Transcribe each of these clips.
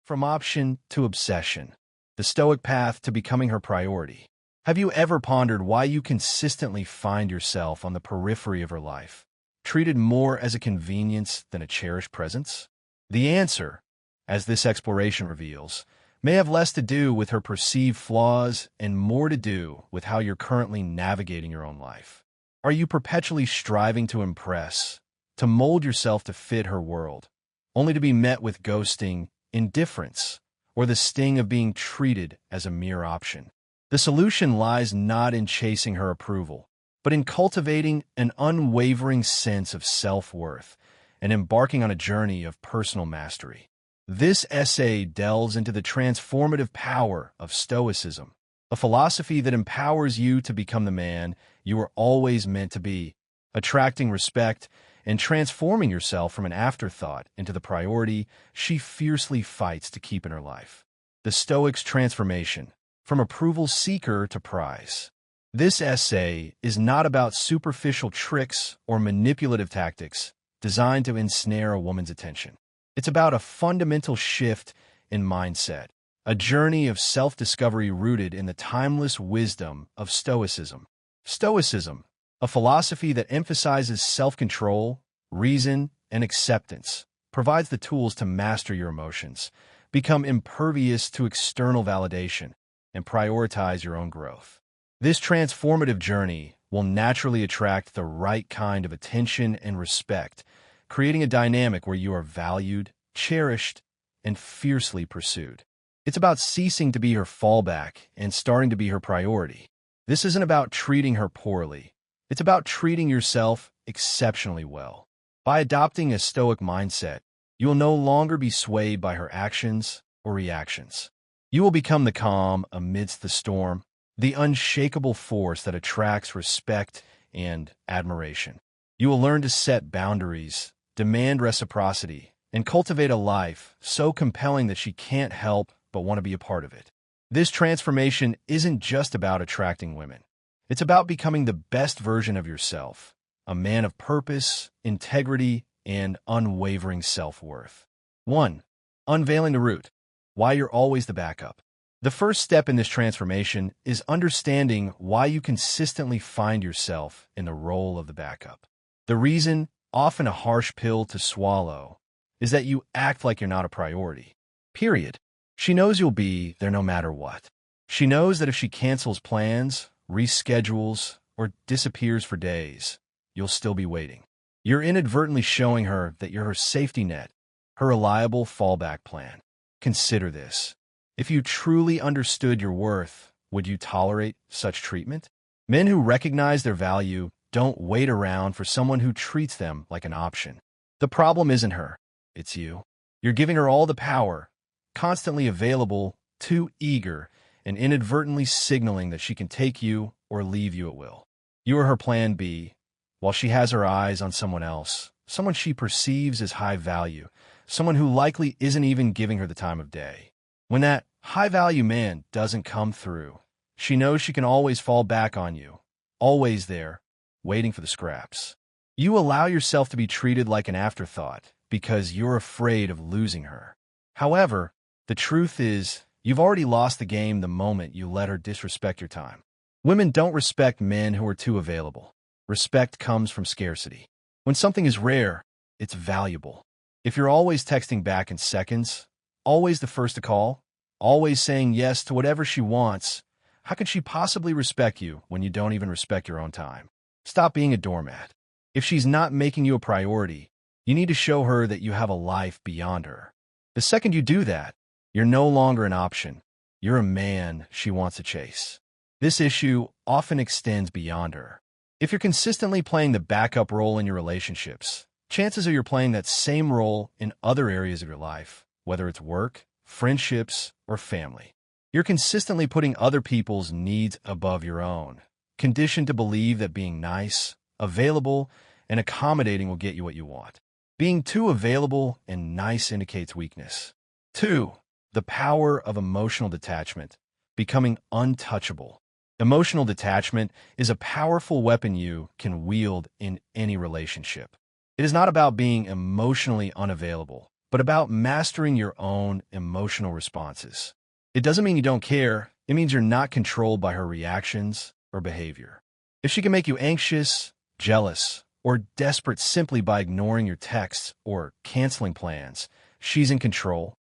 From option to obsession, the Stoic path to becoming her priority. Have you ever pondered why you consistently find yourself on the periphery of her life, treated more as a convenience than a cherished presence? The answer, as this exploration reveals, may have less to do with her perceived flaws and more to do with how you're currently navigating your own life. Are you perpetually striving to impress, to mold yourself to fit her world, only to be met with ghosting, indifference, or the sting of being treated as a mere option? The solution lies not in chasing her approval, but in cultivating an unwavering sense of self-worth and embarking on a journey of personal mastery. This essay delves into the transformative power of Stoicism, a philosophy that empowers you to become the man you were always meant to be, attracting respect and transforming yourself from an afterthought into the priority she fiercely fights to keep in her life. The Stoic's transformation, from approval seeker to prize. This essay is not about superficial tricks or manipulative tactics designed to ensnare a woman's attention. It's about a fundamental shift in mindset, a journey of self-discovery rooted in the timeless wisdom of Stoicism. Stoicism, a philosophy that emphasizes self-control, reason, and acceptance, provides the tools to master your emotions, become impervious to external validation, and prioritize your own growth. This transformative journey will naturally attract the right kind of attention and respect, creating a dynamic where you are valued, cherished, and fiercely pursued. It's about ceasing to be her fallback and starting to be her priority. This isn't about treating her poorly. It's about treating yourself exceptionally well. By adopting a Stoic mindset, you will no longer be swayed by her actions or reactions. You will become the calm amidst the storm, the unshakable force that attracts respect and admiration. You will learn to set boundaries, demand reciprocity, and cultivate a life so compelling that she can't help but want to be a part of it. This transformation isn't just about attracting women. It's about becoming the best version of yourself, a man of purpose, integrity, and unwavering self-worth. 1. Unveiling the root. Why you're always the backup. The first step in this transformation is understanding why you consistently find yourself in the role of the backup. The reason, often a harsh pill to swallow, is that you act like you're not a priority. Period. She knows you'll be there no matter what. She knows that if she cancels plans, reschedules, or disappears for days, you'll still be waiting. You're inadvertently showing her that you're her safety net, her reliable fallback plan. Consider this. If you truly understood your worth, would you tolerate such treatment? Men who recognize their value don't wait around for someone who treats them like an option. The problem isn't her, it's you. You're giving her all the power, constantly available, too eager, and inadvertently signaling that she can take you or leave you at will. You are her plan B, while she has her eyes on someone else, someone she perceives as high value, someone who likely isn't even giving her the time of day. When that high-value man doesn't come through, she knows she can always fall back on you, always there, waiting for the scraps. You allow yourself to be treated like an afterthought because you're afraid of losing her. However, the truth is, you've already lost the game the moment you let her disrespect your time. Women don't respect men who are too available. Respect comes from scarcity. When something is rare, it's valuable. If you're always texting back in seconds, always the first to call, always saying yes to whatever she wants, how can she possibly respect you when you don't even respect your own time? Stop being a doormat. If she's not making you a priority, you need to show her that you have a life beyond her. The second you do that, you're no longer an option. You're a man she wants to chase. This issue often extends beyond her. If you're consistently playing the backup role in your relationships, chances are you're playing that same role in other areas of your life, whether it's work, friendships, or family. You're consistently putting other people's needs above your own, conditioned to believe that being nice, available, and accommodating will get you what you want. Being too available and nice indicates weakness. 2. The power of emotional detachment, becoming untouchable. Emotional detachment is a powerful weapon you can wield in any relationship. It is not about being emotionally unavailable, but about mastering your own emotional responses. It doesn't mean you don't care. It means you're not controlled by her reactions or behavior. If she can make you anxious, jealous, or desperate simply by ignoring your texts or canceling plans, she's in control.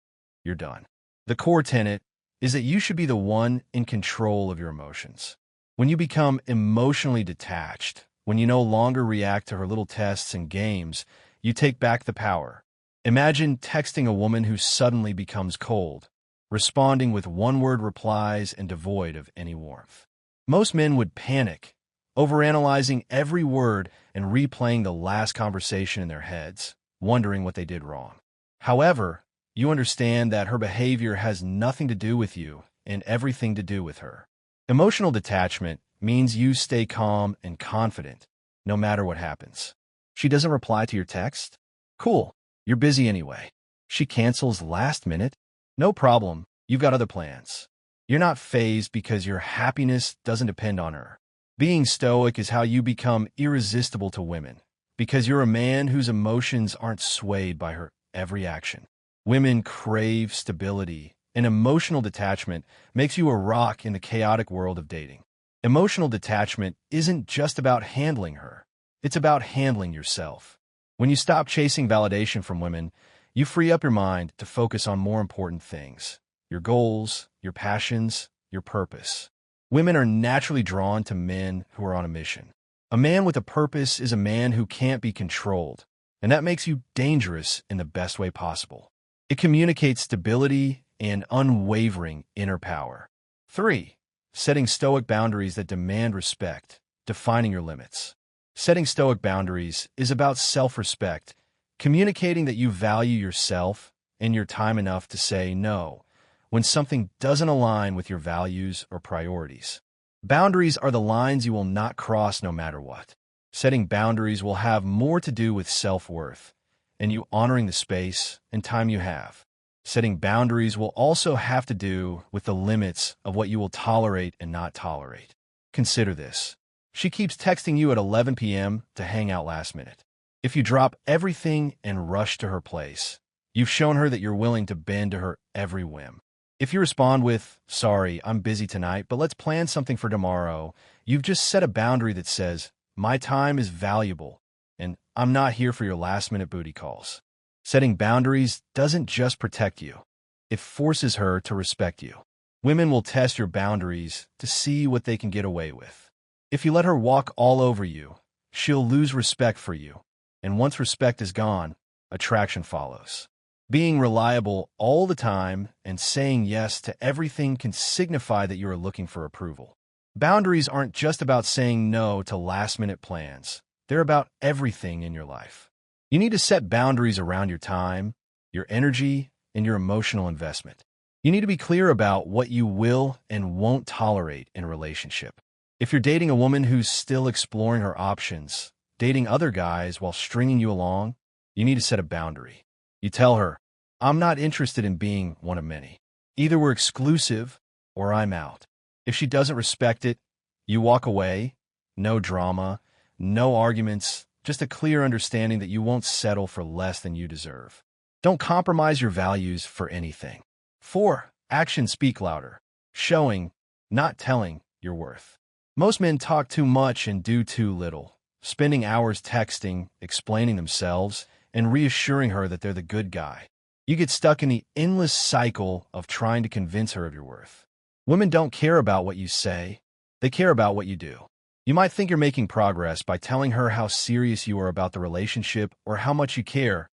You're done. The core tenet is that you should be the one in control of your emotions. When you become emotionally detached, when you no longer react to her little tests and games, you take back the power. Imagine texting a woman who suddenly becomes cold, responding with one-word replies and devoid of any warmth. Most men would panic, overanalyzing every word and replaying the last conversation in their heads, wondering what they did wrong. However, you understand that her behavior has nothing to do with you and everything to do with her. Emotional detachment means you stay calm and confident, no matter what happens. She doesn't reply to your text? Cool, you're busy anyway. She cancels last minute? No problem, you've got other plans. You're not fazed because your happiness doesn't depend on her. Being stoic is how you become irresistible to women, because you're a man whose emotions aren't swayed by her every action. Women crave stability, and emotional detachment makes you a rock in the chaotic world of dating. Emotional detachment isn't just about handling her. It's about handling yourself. When you stop chasing validation from women, you free up your mind to focus on more important things: your goals, your passions, your purpose. Women are naturally drawn to men who are on a mission. A man with a purpose is a man who can't be controlled, and that makes you dangerous in the best way possible. It communicates stability and unwavering inner power. 3. Setting stoic boundaries that demand respect, defining your limits. Setting stoic boundaries is about self-respect, communicating that you value yourself and your time enough to say no when something doesn't align with your values or priorities. Boundaries are the lines you will not cross no matter what. Setting boundaries will have more to do with self-worth and you honoring the space and time you have. Setting boundaries will also have to do with the limits of what you will tolerate and not tolerate. Consider this. She keeps texting you at 11 p.m. to hang out last minute. If you drop everything and rush to her place, you've shown her that you're willing to bend to her every whim. If you respond with, "Sorry, I'm busy tonight, but let's plan something for tomorrow," you've just set a boundary that says, "My time is valuable, and I'm not here for your last-minute booty calls." Setting boundaries doesn't just protect you. It forces her to respect you. Women will test your boundaries to see what they can get away with. If you let her walk all over you, she'll lose respect for you. And once respect is gone, attraction follows. Being reliable all the time and saying yes to everything can signify that you are looking for approval. Boundaries aren't just about saying no to last-minute plans. They're about everything in your life. You need to set boundaries around your time, your energy, and your emotional investment. You need to be clear about what you will and won't tolerate in a relationship. If you're dating a woman who's still exploring her options, dating other guys while stringing you along, you need to set a boundary. You tell her, "I'm not interested in being one of many. Either we're exclusive or I'm out." If she doesn't respect it, you walk away. No drama, no arguments, just a clear understanding that you won't settle for less than you deserve. Don't compromise your values for anything. 4. Actions speak louder. Showing, not telling, your worth. Most men talk too much and do too little, spending hours texting, explaining themselves, and reassuring her that they're the good guy. You get stuck in the endless cycle of trying to convince her of your worth. Women don't care about what you say. They care about what you do. You might think you're making progress by telling her how serious you are about the relationship or how much you care,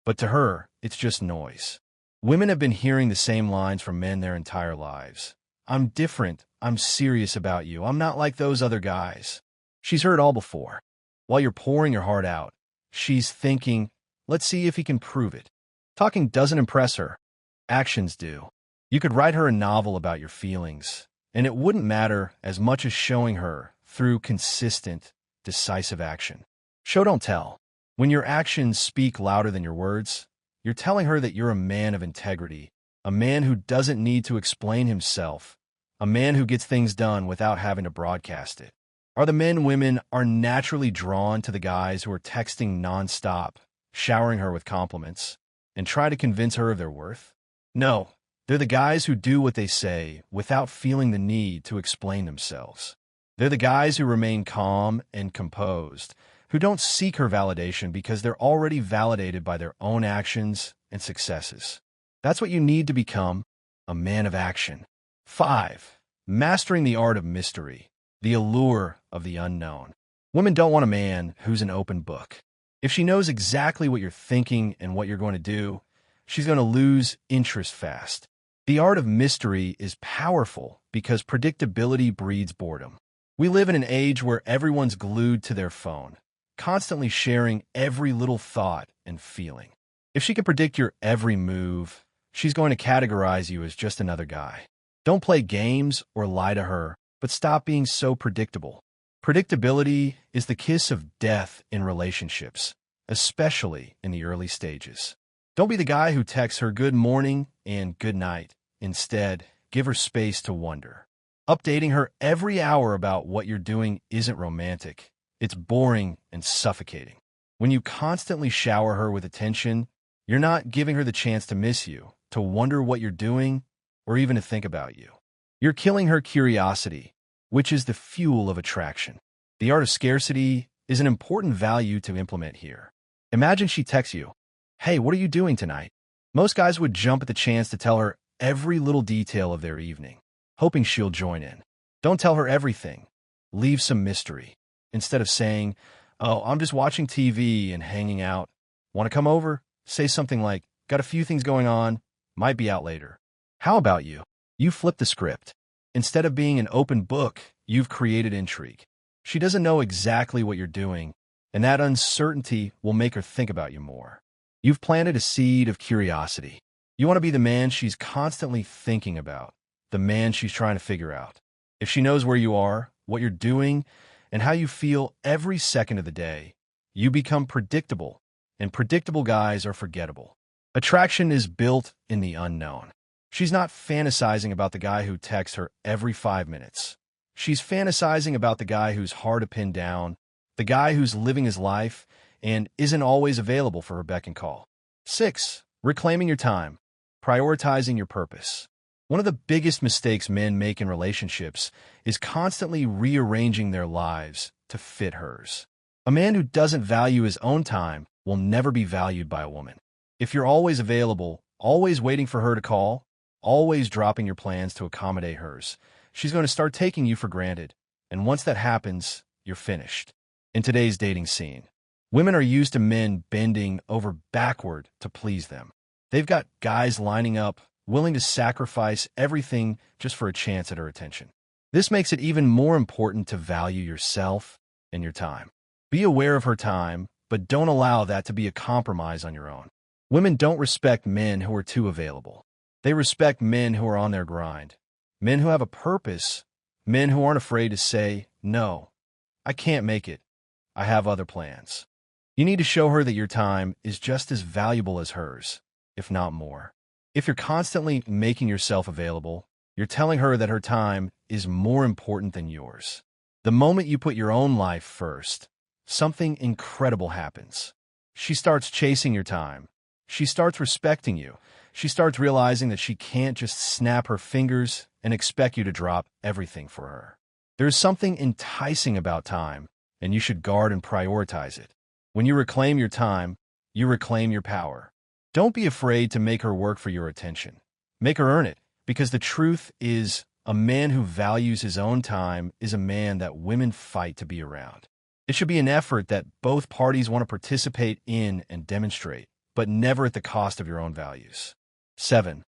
but to her, it's just noise. Women have been hearing the same lines from men their entire lives. "I'm different. I'm serious about you. I'm not like those other guys." She's heard all before. While you're pouring your heart out, she's thinking, "Let's see if he can prove it." Talking doesn't impress her. Actions do. You could write her a novel about your feelings, and it wouldn't matter as much as showing her through consistent, decisive action. Show, don't tell. When your actions speak louder than your words, you're telling her that you're a man of integrity, a man who doesn't need to explain himself, a man who gets things done without having to broadcast it. Are the men women are naturally drawn to the guys who are texting nonstop, showering her with compliments? and try to convince her of their worth? No, they're the guys who do what they say without feeling the need to explain themselves. They're the guys who remain calm and composed, who don't seek her validation because they're already validated by their own actions and successes. That's what you need to become, a man of action. 5. Mastering the art of mystery, the allure of the unknown. Women don't want a man who's an open book. If she knows exactly what you're thinking and what you're going to do, she's going to lose interest fast. The art of mystery is powerful because predictability breeds boredom. We live in an age where everyone's glued to their phone, constantly sharing every little thought and feeling. If she can predict your every move, she's going to categorize you as just another guy. Don't play games or lie to her, but stop being so predictable. Predictability is the kiss of death in relationships, especially in the early stages. Don't be the guy who texts her good morning and good night. Instead, give her space to wonder. Updating her every hour about what you're doing isn't romantic. It's boring and suffocating. When you constantly shower her with attention, you're not giving her the chance to miss you, to wonder what you're doing, or even to think about you. You're killing her curiosity, which is the fuel of attraction. The art of scarcity is an important value to implement here. Imagine she texts you, "Hey, what are you doing tonight?" Most guys would jump at the chance to tell her every little detail of their evening, hoping she'll join in. Don't tell her everything. Leave some mystery. Instead of saying, "Oh, I'm just watching TV and hanging out. Want to come over?" Say something like, "Got a few things going on. Might be out later." How about you? You flip the script. Instead of being an open book, you've created intrigue. She doesn't know exactly what you're doing, and that uncertainty will make her think about you more. You've planted a seed of curiosity. You want to be the man she's constantly thinking about, the man she's trying to figure out. If she knows where you are, what you're doing, and how you feel every second of the day, you become predictable, and predictable guys are forgettable. Attraction is built in the unknown. She's not fantasizing about the guy who texts her every 5 minutes. She's fantasizing about the guy who's hard to pin down, the guy who's living his life and isn't always available for her beck and call. 6. Reclaiming your time, prioritizing your purpose. One of the biggest mistakes men make in relationships is constantly rearranging their lives to fit hers. A man who doesn't value his own time will never be valued by a woman. If you're always available, always waiting for her to call, always dropping your plans to accommodate hers, she's going to start taking you for granted. And once that happens, you're finished. In today's dating scene, women are used to men bending over backward to please them. They've got guys lining up, willing to sacrifice everything just for a chance at her attention. This makes it even more important to value yourself and your time. Be aware of her time, but don't allow that to be a compromise on your own. Women don't respect men who are too available. They respect men who are on their grind, men who have a purpose, men who aren't afraid to say, "No, I can't make it. I have other plans." You need to show her that your time is just as valuable as hers, if not more. If you're constantly making yourself available, you're telling her that her time is more important than yours. The moment you put your own life first, something incredible happens. She starts chasing your time. She starts respecting you. She starts realizing that she can't just snap her fingers and expect you to drop everything for her. There's something enticing about time, and you should guard and prioritize it. When you reclaim your time, you reclaim your power. Don't be afraid to make her work for your attention. Make her earn it, because the truth is, a man who values his own time is a man that women fight to be around. It should be an effort that both parties want to participate in and demonstrate, but never at the cost of your own values. 7.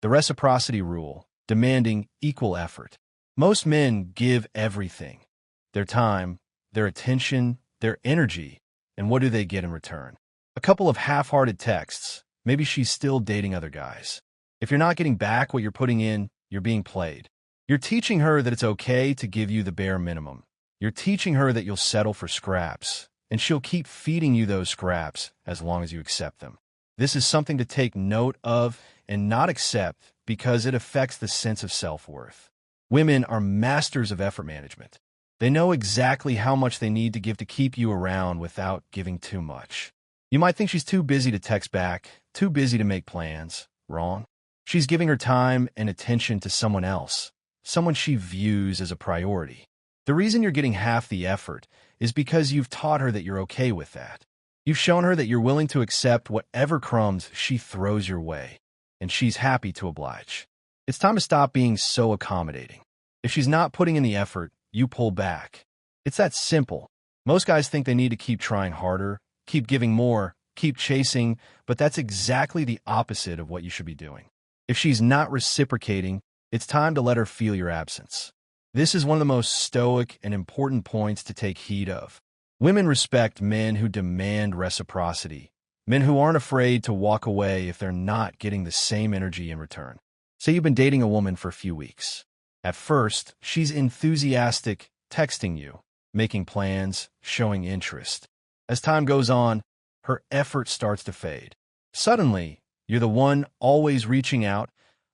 The reciprocity rule, demanding equal effort. Most men give everything, their time, their attention, their energy, and what do they get in return? A couple of half-hearted texts. Maybe she's still dating other guys. If you're not getting back what you're putting in, you're being played. You're teaching her that it's okay to give you the bare minimum. You're teaching her that you'll settle for scraps, and she'll keep feeding you those scraps as long as you accept them. This is something to take note of and not accept because it affects the sense of self-worth. Women are masters of effort management. They know exactly how much they need to give to keep you around without giving too much. You might think she's too busy to text back, too busy to make plans. Wrong. She's giving her time and attention to someone else, someone she views as a priority. The reason you're getting half the effort is because you've taught her that you're okay with that. You've shown her that you're willing to accept whatever crumbs she throws your way, and she's happy to oblige. It's time to stop being so accommodating. If she's not putting in the effort, you pull back. It's that simple. Most guys think they need to keep trying harder, keep giving more, keep chasing, but that's exactly the opposite of what you should be doing. If she's not reciprocating, it's time to let her feel your absence. This is one of the most stoic and important points to take heed of. Women respect men who demand reciprocity, men who aren't afraid to walk away if they're not getting the same energy in return. Say you've been dating a woman for a few weeks. At first, she's enthusiastic, texting you, making plans, showing interest. As time goes on, her effort starts to fade. Suddenly, you're the one always reaching out,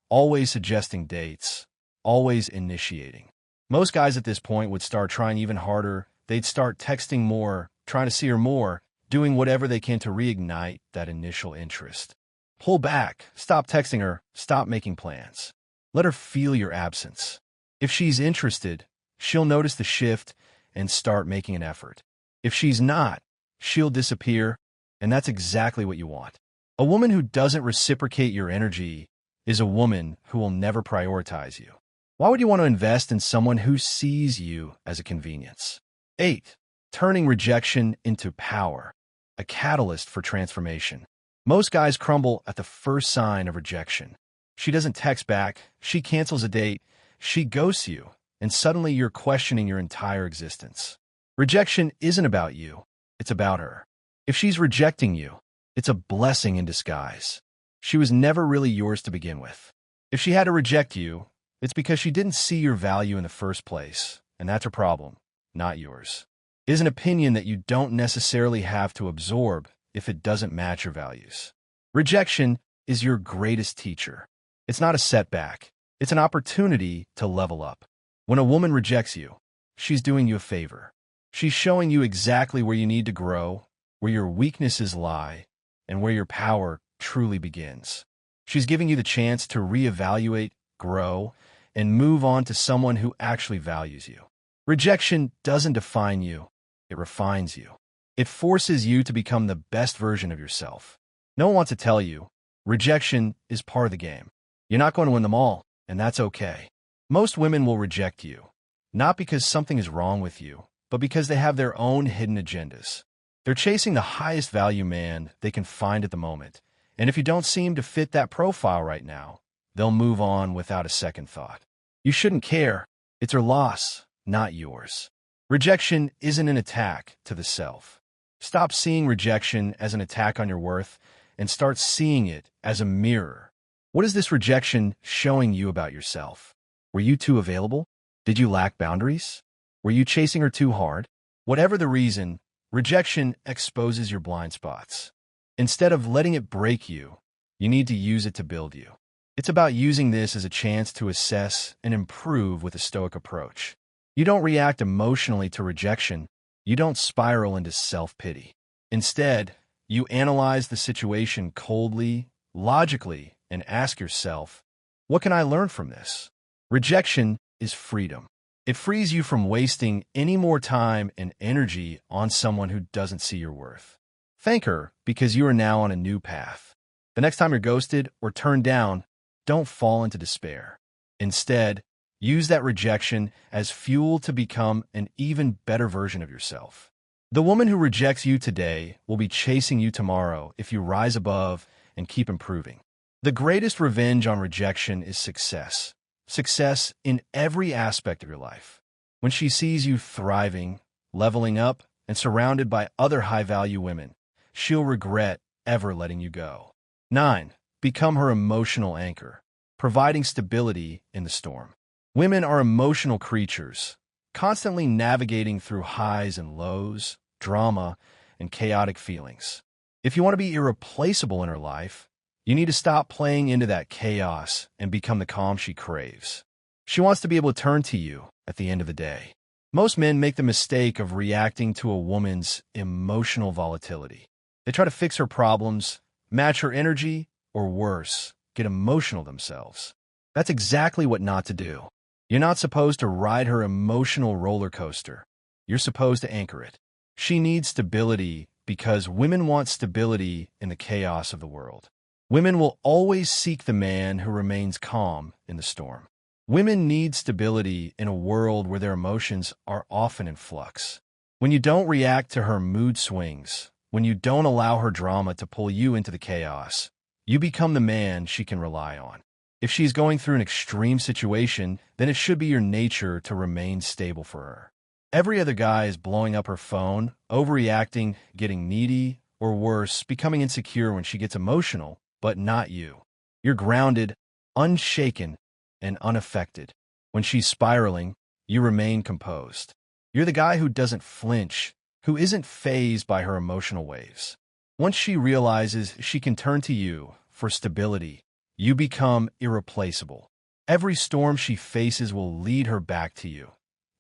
always suggesting dates, always initiating. Most guys at this point would start trying even harder. They'd start texting more, trying to see her more, doing whatever they can to reignite that initial interest. Pull back, stop texting her, stop making plans. Let her feel your absence. If she's interested, she'll notice the shift and start making an effort. If she's not, she'll disappear, and that's exactly what you want. A woman who doesn't reciprocate your energy is a woman who will never prioritize you. Why would you want to invest in someone who sees you as a convenience? 8. Turning rejection into power, a catalyst for transformation. Most guys crumble at the first sign of rejection. She doesn't text back, she cancels a date, she ghosts you, and suddenly you're questioning your entire existence. Rejection isn't about you, it's about her. If she's rejecting you, it's a blessing in disguise. She was never really yours to begin with. If she had to reject you, it's because she didn't see your value in the first place, and that's her problem, not yours. It is an opinion that you don't necessarily have to absorb if it doesn't match your values. Rejection is your greatest teacher. It's not a setback. It's an opportunity to level up. When a woman rejects you, she's doing you a favor. She's showing you exactly where you need to grow, where your weaknesses lie, and where your power truly begins. She's giving you the chance to reevaluate, grow, and move on to someone who actually values you. Rejection doesn't define you. It refines you. It forces you to become the best version of yourself. No one wants to tell you, rejection is part of the game. You're not going to win them all, and that's okay. Most women will reject you, not because something is wrong with you, but because they have their own hidden agendas. They're chasing the highest value man they can find at the moment, and if you don't seem to fit that profile right now, they'll move on without a second thought. You shouldn't care. It's her loss, not yours. Rejection isn't an attack to the self. Stop seeing rejection as an attack on your worth and start seeing it as a mirror. What is this rejection showing you about yourself? Were you too available? Did you lack boundaries? Were you chasing her too hard? Whatever the reason, rejection exposes your blind spots. Instead of letting it break you, you need to use it to build you. It's about using this as a chance to assess and improve with a Stoic approach. You don't react emotionally to rejection. You don't spiral into self-pity. Instead, you analyze the situation coldly, logically, and ask yourself, what can I learn from this? Rejection is freedom. It frees you from wasting any more time and energy on someone who doesn't see your worth. Thank her because you are now on a new path. The next time you're ghosted or turned down, don't fall into despair. Instead, use that rejection as fuel to become an even better version of yourself. The woman who rejects you today will be chasing you tomorrow if you rise above and keep improving. The greatest revenge on rejection is success. Success in every aspect of your life. When she sees you thriving, leveling up, and surrounded by other high-value women, she'll regret ever letting you go. 9. Become her emotional anchor, providing stability in the storm. Women are emotional creatures, constantly navigating through highs and lows, drama, and chaotic feelings. If you want to be irreplaceable in her life, you need to stop playing into that chaos and become the calm she craves. She wants to be able to turn to you at the end of the day. Most men make the mistake of reacting to a woman's emotional volatility. They try to fix her problems, match her energy, or worse, get emotional themselves. That's exactly what not to do. You're not supposed to ride her emotional roller coaster. You're supposed to anchor it. She needs stability because women want stability in the chaos of the world. Women will always seek the man who remains calm in the storm. Women need stability in a world where their emotions are often in flux. When you don't react to her mood swings, when you don't allow her drama to pull you into the chaos, you become the man she can rely on. If she's going through an extreme situation, then it should be your nature to remain stable for her. Every other guy is blowing up her phone, overreacting, getting needy, or worse, becoming insecure when she gets emotional, but not you. You're grounded, unshaken, and unaffected. When she's spiraling, you remain composed. You're the guy who doesn't flinch, who isn't fazed by her emotional waves. Once she realizes she can turn to you for stability, you become irreplaceable. Every storm she faces will lead her back to you.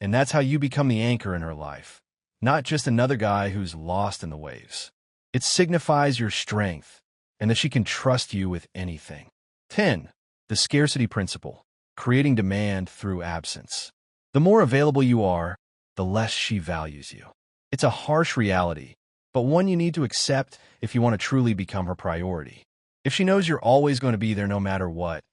And that's how you become the anchor in her life, not just another guy who's lost in the waves. It signifies your strength and that she can trust you with anything. 10. The scarcity principle, creating demand through absence. The more available you are, the less she values you. It's a harsh reality, but one you need to accept if you want to truly become her priority. If she knows you're always going to be there no matter what,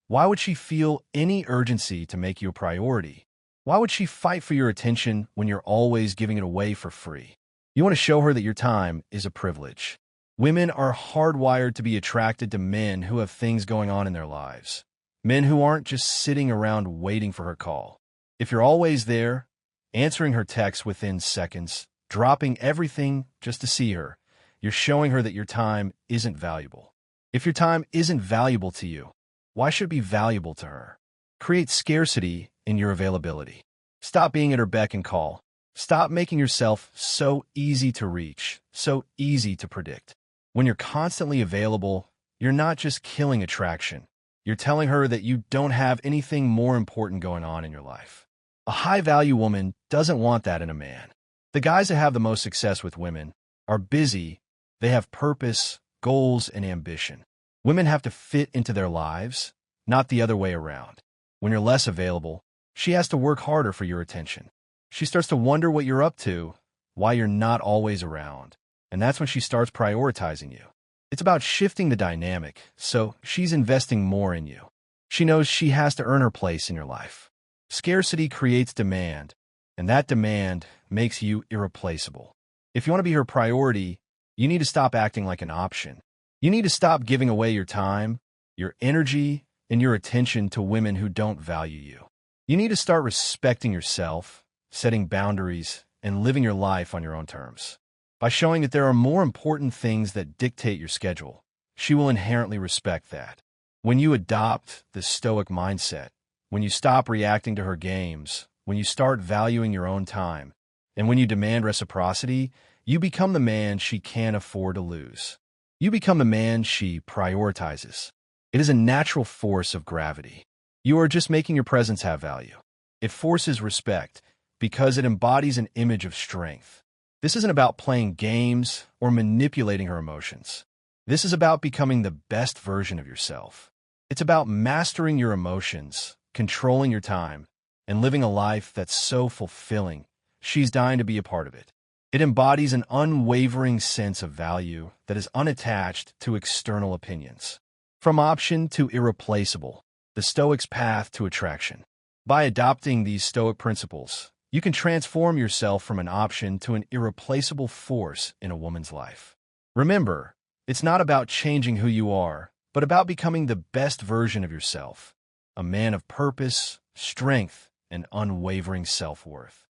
why would she feel any urgency to make you a priority? Why would she fight for your attention when you're always giving it away for free? You want to show her that your time is a privilege. Women are hardwired to be attracted to men who have things going on in their lives. Men who aren't just sitting around waiting for her call. If you're always there, answering her texts within seconds, dropping everything just to see her, you're showing her that your time isn't valuable. If your time isn't valuable to you, why should it be valuable to her? Create scarcity in your availability. Stop being at her beck and call. Stop making yourself so easy to reach, so easy to predict. When you're constantly available, you're not just killing attraction. You're telling her that you don't have anything more important going on in your life. A high-value woman doesn't want that in a man. The guys that have the most success with women are busy. They have purpose, goals, and ambition. Women have to fit into their lives, not the other way around. When you're less available, she has to work harder for your attention. She starts to wonder what you're up to, why you're not always around, and that's when she starts prioritizing you. It's about shifting the dynamic, so she's investing more in you. She knows she has to earn her place in your life. Scarcity creates demand, and that demand makes you irreplaceable. If you want to be her priority, you need to stop acting like an option. You need to stop giving away your time, your energy, and your attention to women who don't value you. You need to start respecting yourself, setting boundaries, and living your life on your own terms. By showing that there are more important things that dictate your schedule, she will inherently respect that. When you adopt the Stoic mindset, when you stop reacting to her games, when you start valuing your own time, and when you demand reciprocity, you become the man she can't afford to lose. You become the man she prioritizes. It is a natural force of gravity. You are just making your presence have value. It forces respect because it embodies an image of strength. This isn't about playing games or manipulating her emotions. This is about becoming the best version of yourself. It's about mastering your emotions, controlling your time, and living a life that's so fulfilling, she's dying to be a part of it. It embodies an unwavering sense of value that is unattached to external opinions. From option to irreplaceable, the Stoic's path to attraction. By adopting these Stoic principles, you can transform yourself from an option to an irreplaceable force in a woman's life. Remember, it's not about changing who you are, but about becoming the best version of yourself, a man of purpose, strength, and unwavering self-worth.